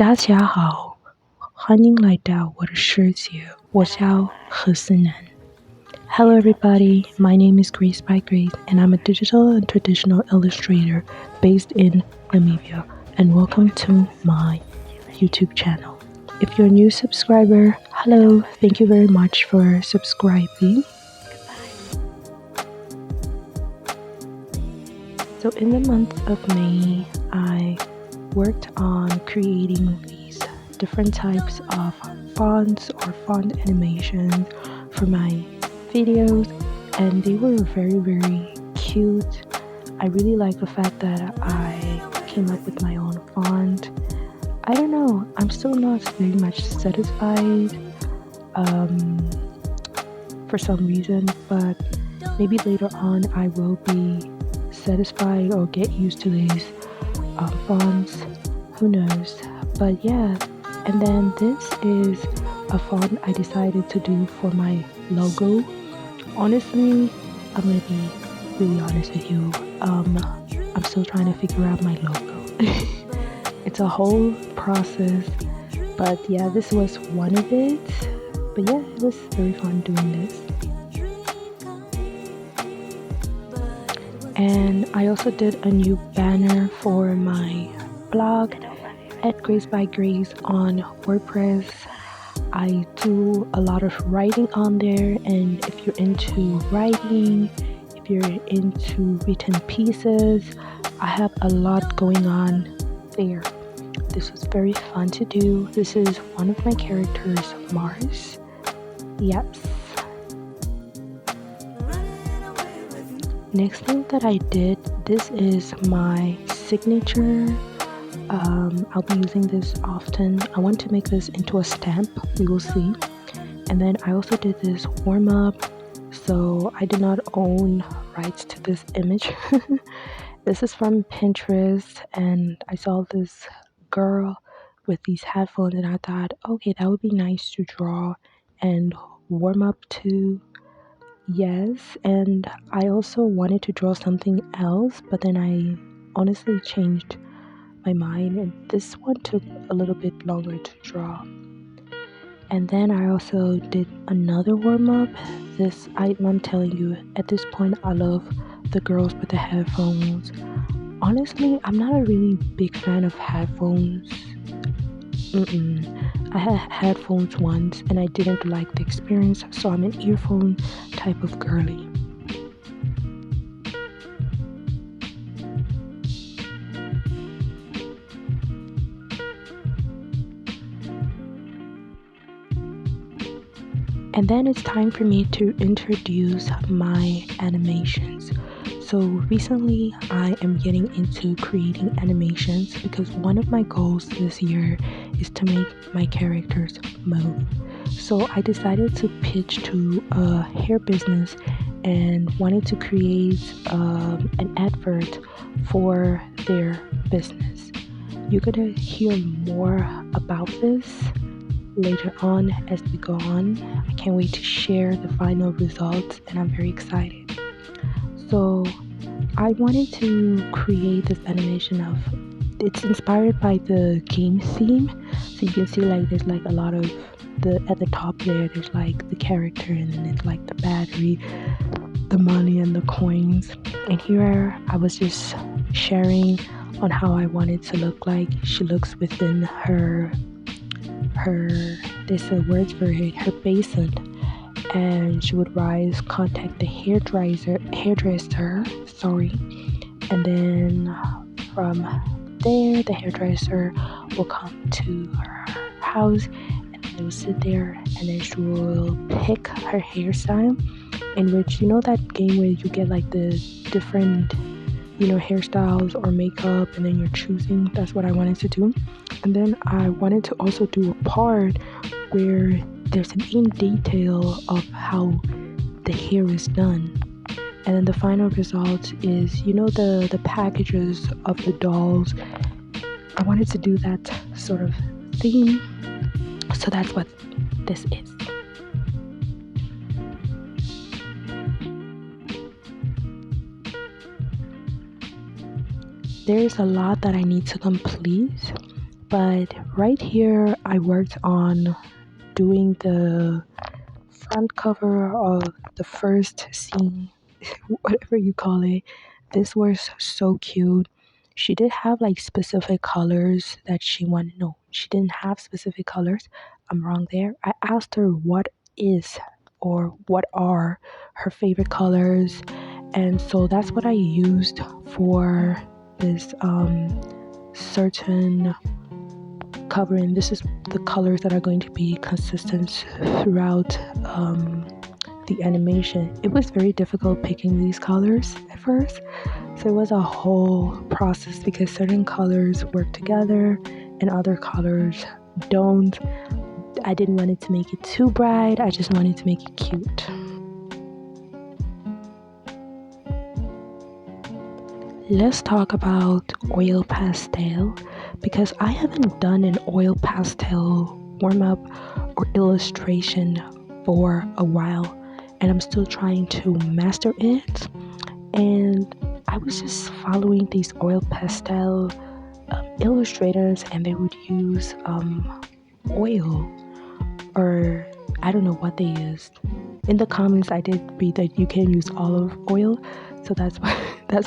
𝒀💫𝒶𝓎𝓈𝒷𝓎𝑔𝓇𝒶𝓸𝒂 Hello everybody, my name is Grace by Grace and I'm a digital and traditional illustrator based in Namibia, and welcome to my YouTube channel. If you're a new subscriber, hello, thank you very much for subscribing. So in the month of May, I worked on creating these different types of fonts or font animations for my videos, and they were very cute. I really like the fact that I came up with my own font. I don't know, I'm still not very much satisfied for some reason, but maybe later on I will be satisfied or get used to these fonts, who knows. But yeah, and then this is a font I decided to do for my logo. Honestly, I'm gonna be really honest with you, I'm still trying to figure out my logo. It's a whole process, but yeah, this was one of it. But yeah, it was very fun doing this. And I also did a new banner for my blog at @Graysbygrace on WordPress. I do a lot of writing on there, and if you're into writing, if you're into written pieces, I have a lot going on there. This was very fun to do. This is one of my characters, Mars. Yes. Next thing that I did, this is my signature. I'll be using this often. I want to make this into a stamp, we will see. And then I also did this warm-up, so I did not own rights to this image. This is from Pinterest, and I saw this girl with these headphones and I thought, okay, that would be nice to draw and warm up to. Yes, and I also wanted to draw something else, but then I honestly changed my mind, and this one took a little bit longer to draw. And then I also did another warm-up. I'm telling you, at this point I love the girls with the headphones. Honestly, I'm not a really big fan of headphones. I had headphones once and I didn't like the experience, so I'm an earphone type of girly. And then it's time for me to introduce my animations. So recently I am getting into creating animations because one of my goals this year is to make my characters move. So I decided to pitch to a hair business and wanted to create an advert for their business. You're gonna hear more about this later on as we go on. I can't wait to share the final results and I'm very excited. So I wanted to create this animation it's inspired by the game theme. So you can see like there's like a lot of at the top there's like the character, and then it's like the battery, the money and the coins. And here I was just sharing on how I wanted to look like. She looks within her there's a word for it, her basin, and she would rise, contact the hairdresser, and then from there the hairdresser will come to her house and they will sit there, and then she will pick her hairstyle, in which, you know that game where you get like the different hairstyles or makeup and then you're choosing. That's what I wanted to do. And then I wanted to also do a part where there's an in detail of how the hair is done. And then the final result is, the packages of the dolls. I wanted to do that sort of theme. So that's what this is. There is a lot that I need to complete, But right here I worked on doing the front cover of the first scene, whatever you call it. This was so cute. She did have like specific colors that she wanted. No, she didn't have specific colors. I'm wrong there. I asked her what is or what are her favorite colors, and so that's what I used for this certain covering. This is the colors that are going to be consistent throughout the animation. It was very difficult picking these colors at first, so it was a whole process because certain colors work together and other colors don't. I didn't want it to make it too bright, I just wanted to make it cute. Let's talk about oil pastel because I haven't done an oil pastel warm-up or illustration for a while, and I'm still trying to master it. And I was just following these oil pastel illustrators, and they would use oil, or I don't know what they used. In the comments I did read that you can use olive oil, so that's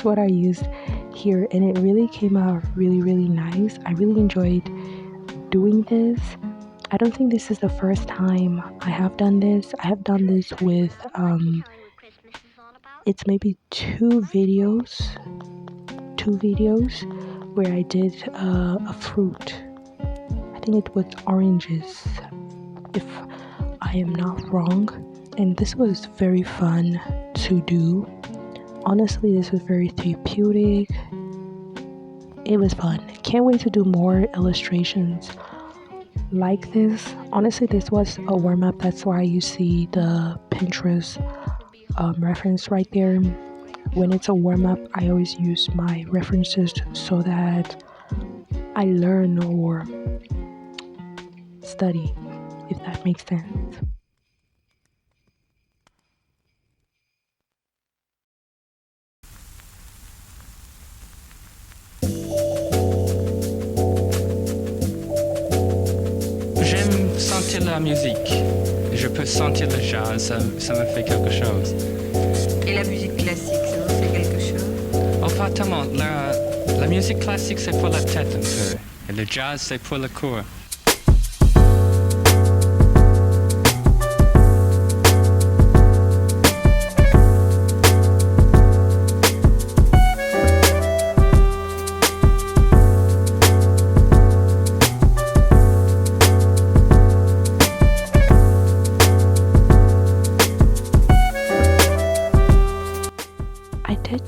what I used here, and it really came out really nice. I really enjoyed doing this. I don't think this is the first time I have done this. I have done this with it's maybe two videos where I did a fruit. I think it was oranges, if I am not wrong, and this was very fun to do. Honestly, this was very therapeutic. It was fun. Can't wait to do more illustrations like this. Honestly, this was a warm-up. That's why you see the Pinterest reference right there. When it's a warm-up, I always use my references so that I learn or study, if that makes sense. J'aime sentir la musique. Je peux sentir le jazz, ça me fait quelque chose. Et la musique classique, ça vous fait quelque chose? Exactement, la musique classique c'est pour la tête un peu, et le jazz c'est pour le corps.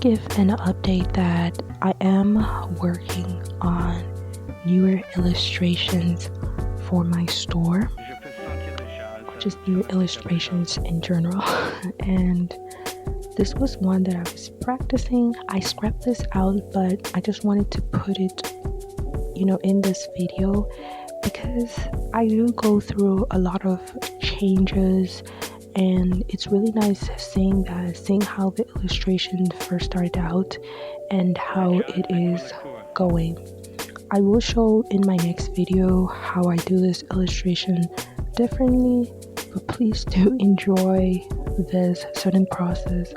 Give an update that I am working on newer illustrations for my store, just new illustrations in general. And this was one that I was practicing. I scrapped this out, but I just wanted to put it, in this video because I do go through a lot of changes. And it's really nice seeing how the illustration first started out and how it is going. I will show in my next video how I do this illustration differently, but please do enjoy this certain process.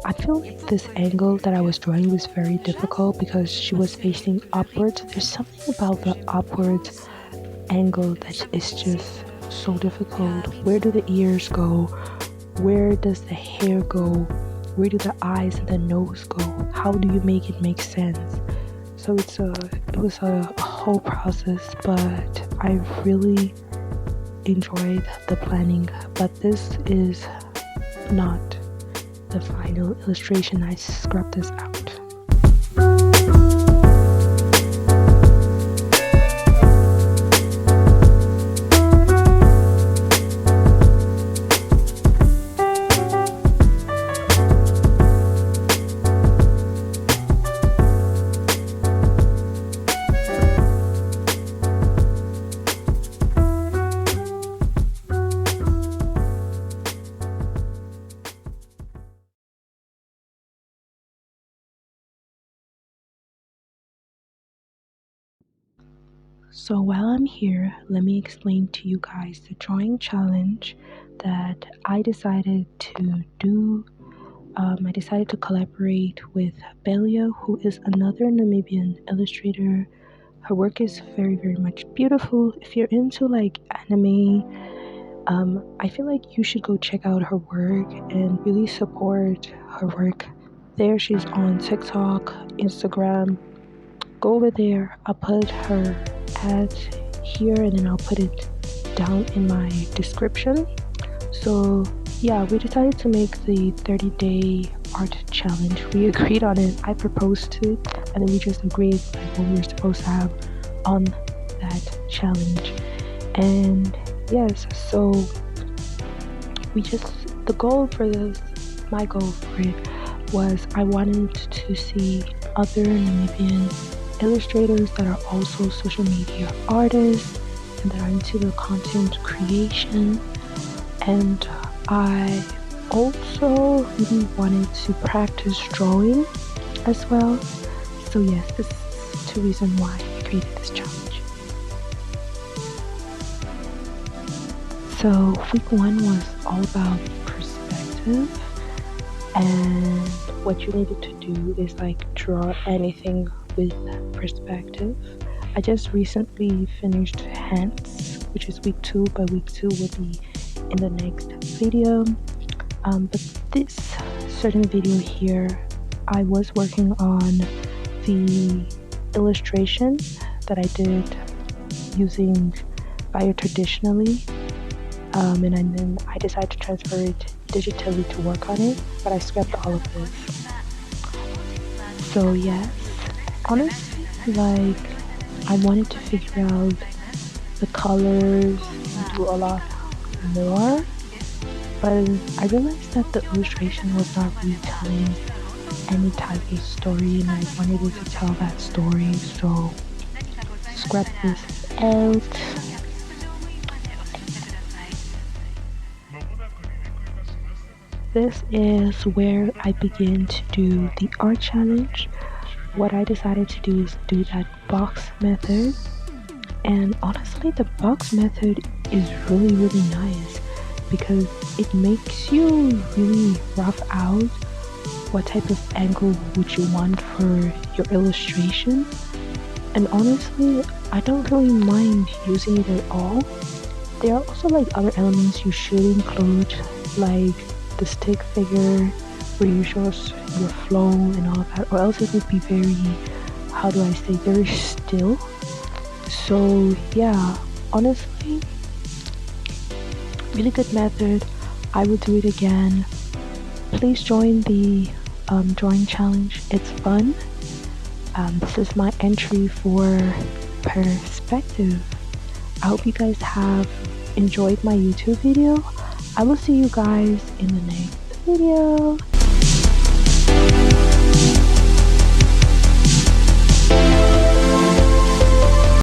I feel like this angle that I was drawing was very difficult because she was facing upwards. There's something about the upwards angle that is just so difficult. Where do the ears go? Where does the hair go? Where do the eyes and the nose go? How do you make it make sense? So it was a whole process, but I really enjoyed the planning. But this is not the final illustration. I scrubbed this out. So while I'm here, let me explain to you guys the drawing challenge that I decided to do. I decided to collaborate with 𝒀🊃₀, who is another Namibian illustrator. Her work is very, very much beautiful. If you're into like anime, I feel like you should go check out her work and really support her work. There, she's on TikTok, Instagram. Go over there. I'll put her ad here and then I'll put it down in my description. So yeah, we decided to make the 30-day art challenge. We agreed on it. I proposed to it and then we just agreed like what we were supposed to have on that challenge. And yes, so the goal for this, my goal for it was I wanted to see other Namibian illustrators that are also social media artists and that are into the content creation. And I also really wanted to practice drawing as well. So yes, this is two reasons why I created this challenge. So week 1 was all about perspective, and what you needed to do is like draw anything with perspective. I just recently finished hands, which is week 2, but week 2 will be in the next video. But this certain video here, I was working on the illustration that I did using 𝒀🊃₀, and then I decided to transfer it digitally to work on it, but I scrapped all of this. So yes, honestly, like I wanted to figure out the colors and do a lot more, but I realized that the illustration was not really telling any type of story and I wanted it to tell that story, so scrap this out. This is where I begin to do the art challenge. What I decided to do is do that box method, and honestly the box method is really, really nice because it makes you really rough out what type of angle would you want for your illustration. And honestly, I don't really mind using it at all. There are also like other elements you should include, like the stick figure where you show us your flow and all of that, or else it would be very, how do I say, very still. So yeah, honestly, really good method. I will do it again. Please join the drawing challenge. It's fun. This is my entry for perspective. I hope you guys have enjoyed my YouTube video. I will see you guys in the next video.